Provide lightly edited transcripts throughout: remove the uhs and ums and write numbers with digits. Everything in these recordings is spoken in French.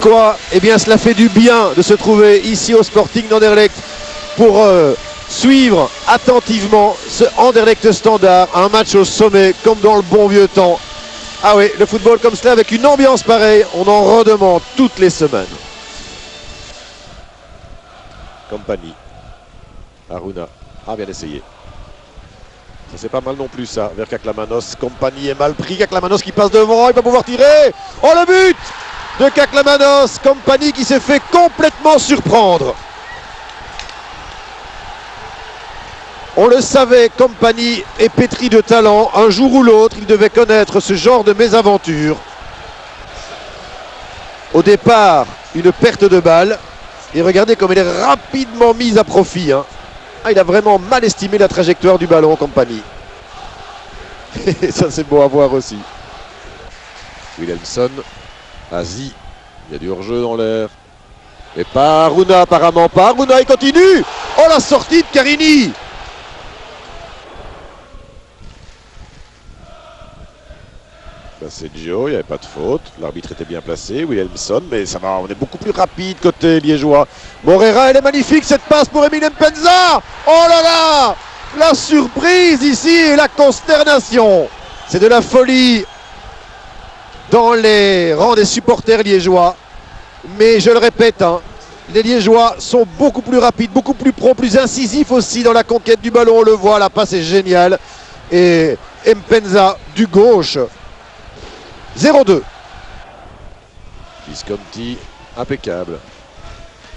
Quoi? Eh bien, cela fait du bien de se trouver ici au Sporting d'Anderlecht pour suivre attentivement ce Anderlecht Standard, un match au sommet comme dans le bon vieux temps. Ah oui, le football comme cela avec une ambiance pareille, on en redemande toutes les semaines. Compagnie. Aruna. Ah, bien essayé. Ça c'est pas mal non plus ça, vers Kaklamanos. Compagnie est mal pris, Kaklamanos qui passe devant, il va pouvoir tirer. Oh, le but de Kaklamanos, Compagnie qui s'est fait complètement surprendre. On le savait, Compagnie est pétri de talent. Un jour ou l'autre, il devait connaître ce genre de mésaventure. Au départ, une perte de balle. Et regardez comme elle est rapidement mise à profit. Ah, il a vraiment mal estimé la trajectoire du ballon, Compagnie. Et ça, c'est beau à voir aussi. Wilhelmsson. Asie. Il y a du hors-jeu dans l'air. Et pas Aruna, apparemment pas. Aruna, il continue. Oh, la sortie de Carini. C'est Gio, il n'y avait pas de faute. L'arbitre était bien placé. Wilhelmsson, mais ça va, on est beaucoup plus rapide côté liégeois. Morera, elle est magnifique cette passe pour Emile Mpenza. Oh là là, la surprise ici et la consternation. C'est de la folie dans les rangs des supporters liégeois. Mais je le répète, les Liégeois sont beaucoup plus rapides, beaucoup plus prompts, plus incisifs aussi dans la conquête du ballon. On le voit, la passe est géniale. Et Mpenza du gauche. 0-2. Visconti, impeccable.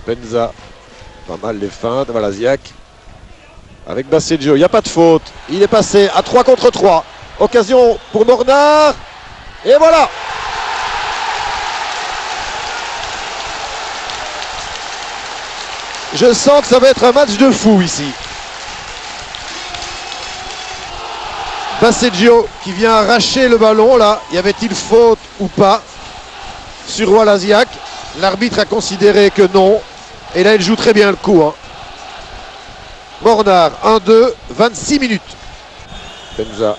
Mpenza, pas mal les feintes. Walasiak avec Basseggio, il n'y a pas de faute. Il est passé à 3 contre 3. Occasion pour Mornar. Et voilà. Je sens que ça va être un match de fou ici. Basseggio qui vient arracher le ballon là. Y avait-il faute ou pas sur Walasiak? L'arbitre a considéré que non. Et là il joue très bien le coup. Mornar 1-2, 26 minutes. Mpenza.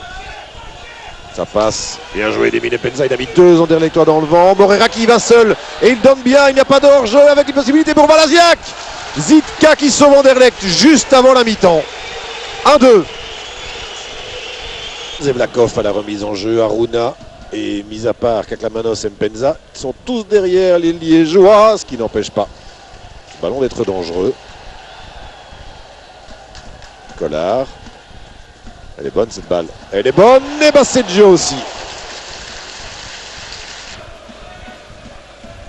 Ça passe. Bien joué d'Emile Mpenza. Il a mis 2 Anderlechtois dans le vent. Morera qui y va seul. Et il donne bien. Il n'y a pas de hors-jeu avec une possibilité pour Walasiak. Zitka qui sauve Anderlecht juste avant la mi-temps. 1-2. Zevlakov à la remise en jeu, Aruna et mis à part Kaklamanos et Mpenza sont tous derrière les Liégeois, ce qui n'empêche pas le ballon d'être dangereux. Collard, elle est bonne cette balle, elle est bonne et Basseggio aussi.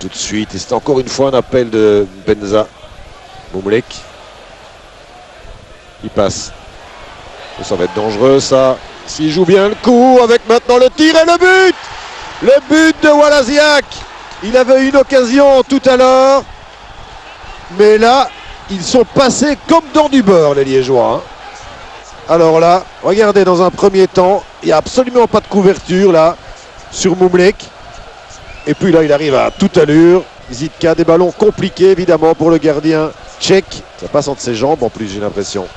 Tout de suite, et c'est encore une fois un appel de Mpenza. Mumlek, il passe, ça va être dangereux ça. S'il joue bien le coup, avec maintenant le tir et le but. Le but de Walasiak. Il avait une occasion tout à l'heure. Mais là, ils sont passés comme dans du beurre, les Liégeois. Alors là, regardez, dans un premier temps, il n'y a absolument pas de couverture là, sur Mumlek. Et puis là, il arrive à toute allure. Zitka, des ballons compliqués évidemment pour le gardien tchèque. Ça passe entre ses jambes en plus, j'ai l'impression.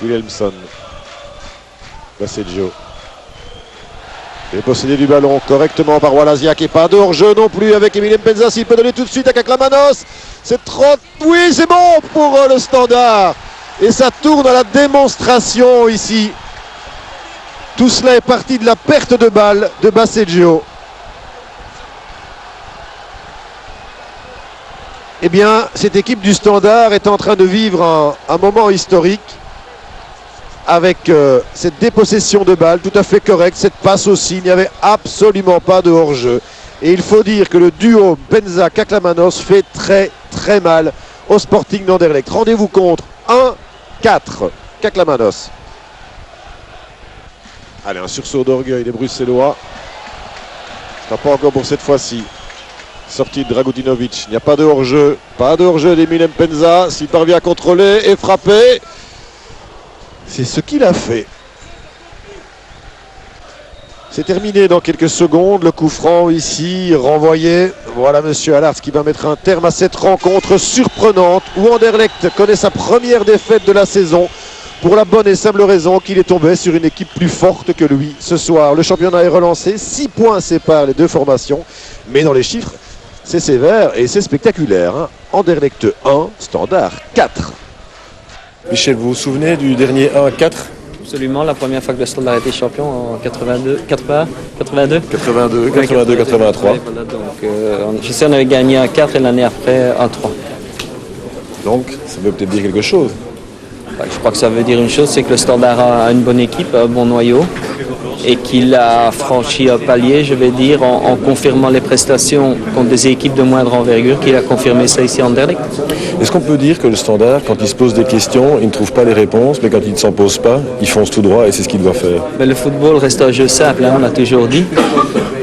Wilhelmsson, Basseggio. Il est possédé du ballon correctement par Walasiak et pas de hors-jeu non plus avec Emile Mpenza. S'il peut donner tout de suite à Kaklamanos. C'est trop. Oui, c'est bon pour le Standard. Et ça tourne à la démonstration ici. Tout cela est parti de la perte de balle de Basseggio. Eh bien, cette équipe du Standard est en train de vivre un moment historique. Avec cette dépossession de balle tout à fait correcte, cette passe aussi, il n'y avait absolument pas de hors-jeu. Et il faut dire que le duo Mpenza-Kaklamanos fait très très mal au Sporting d'Anderlecht. Rendez-vous compte, 1-4, Kaklamanos. Allez, un sursaut d'orgueil des Bruxellois. Ce sera pas encore pour cette fois-ci. Sortie de Dragutinovic, il n'y a pas de hors-jeu. Pas de hors-jeu d'Emile Mpenza, s'il parvient à contrôler et frapper. C'est ce qu'il a fait. C'est terminé dans quelques secondes. Le coup franc ici, renvoyé. Voilà monsieur Allard qui va mettre un terme à cette rencontre surprenante où Anderlecht connaît sa première défaite de la saison pour la bonne et simple raison qu'il est tombé sur une équipe plus forte que lui ce soir. Le championnat est relancé, 6 points séparent les deux formations, mais dans les chiffres, c'est sévère et c'est spectaculaire. Hein. Anderlecht 1, Standard 4. Michel, vous vous souvenez du dernier 1-4 ? Absolument, la première fois que le Standard a été champion en 82. 82, 83. Ouais, voilà, donc, je sais on avait gagné un 4 et l'année après un 3. Donc, ça veut peut-être dire quelque chose. Je crois que ça veut dire une chose, c'est que le Standard a une bonne équipe, un bon noyau, et qu'il a franchi un palier, je vais dire, en confirmant les prestations contre des équipes de moindre envergure, qu'il a confirmé ça ici à Anderlecht. Est-ce qu'on peut dire que le Standard, quand il se pose des questions, il ne trouve pas les réponses, mais quand il ne s'en pose pas, il fonce tout droit et c'est ce qu'il doit faire? Mais le football reste un jeu simple, hein, on l'a toujours dit,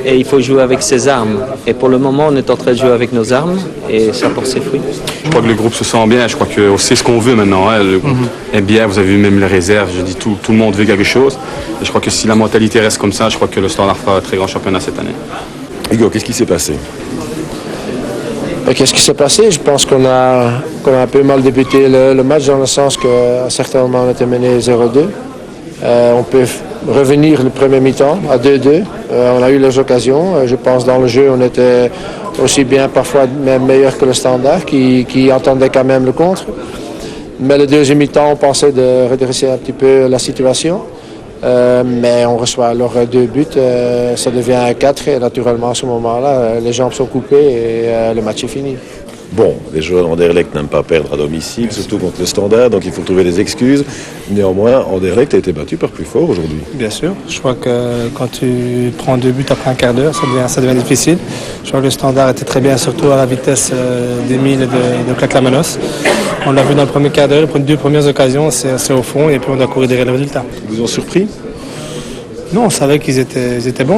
et il faut jouer avec ses armes. Et pour le moment, on est en train de jouer avec nos armes, et ça porte ses fruits. Je crois que le groupe se sent bien, je crois qu'on sait ce qu'on veut maintenant. Hein. Le groupe est bien, vous avez vu même les réserves, je dis tout le monde veut quelque chose. Et je crois que si la mentalité reste comme ça, je crois que le Standard fera un très grand championnat cette année. Hugo, qu'est-ce qui s'est passé? Qu'est-ce qui s'est passé? Je pense qu'on a un peu mal débuté le match dans le sens qu'à certains moments on était mené 0-2. On peut revenir le premier mi-temps à 2-2. On a eu les occasions. Je pense dans le jeu on était aussi bien, parfois même meilleur que le Standard qui entendait quand même le contre. Mais le deuxième mi-temps on pensait de redresser un petit peu la situation. Mais on reçoit alors 2 buts, ça devient un 4 et naturellement à ce moment-là, les jambes sont coupées et le match est fini. Bon, les joueurs d'Anderlecht n'aiment pas perdre à domicile, surtout contre le Standard, donc il faut trouver des excuses. Néanmoins, Anderlecht a été battu par plus fort aujourd'hui. Bien sûr, je crois que quand tu prends 2 buts après un quart d'heure, ça devient difficile. Je crois que le Standard était très bien, surtout à la vitesse d'Emile et de Claclamanos. On l'a vu dans le premier quart d'heure, les 2 premières occasions, c'est au fond et puis on doit courir derrière le résultat. Ils vous ont surpris? Non, on savait qu'ils étaient bons.